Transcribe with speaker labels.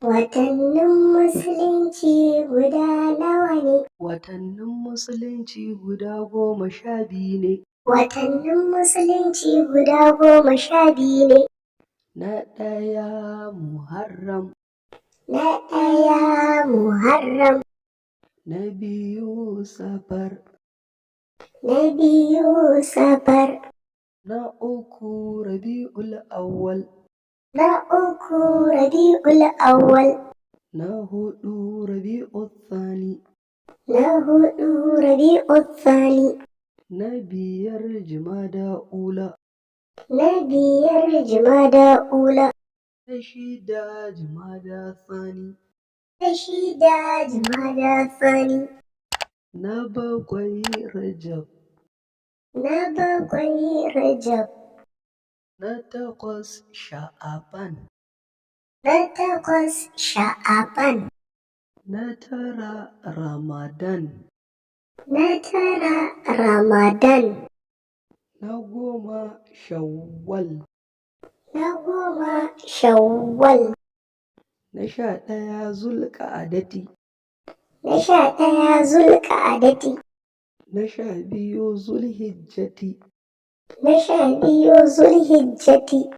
Speaker 1: Watannin Musulunci guda nawa ne?
Speaker 2: Watannin Musulunci guda 12 ne.
Speaker 1: Watannin Musulunci guda 12 ne.
Speaker 2: Na ɗaya Muharram.
Speaker 1: Na ɗaya Muharram.
Speaker 2: Na biyu Safar.
Speaker 1: Na biyu Safar.
Speaker 2: Na uku Rabi'ul Awwal.
Speaker 1: Na uku Rabi'ul Awwal.
Speaker 2: Na huɗu Rabi'ul Thani.
Speaker 1: Na huɗu Rabi'ul Thani.
Speaker 2: Na biyar Jumada Ula.
Speaker 1: Na biyar Jumada Ula.
Speaker 2: Na shida Jumada Thani.
Speaker 1: Na shida Jumada Thani.
Speaker 2: Na bakwai Rajab.
Speaker 1: Na bakwai Rajab.
Speaker 2: Na takwas Sha'aban.
Speaker 1: Na takwas Sha'aban.
Speaker 2: Na tara Ramadan.
Speaker 1: Na tara Ramadan.
Speaker 2: Na goma Shawwal.
Speaker 1: Na goma Shawwal.
Speaker 2: Na 11 Zulƙa'adati.
Speaker 1: Na 11 Zulƙa'adati.
Speaker 2: Na 12 Zulhijjati.
Speaker 1: Na 12 Zulhijjati.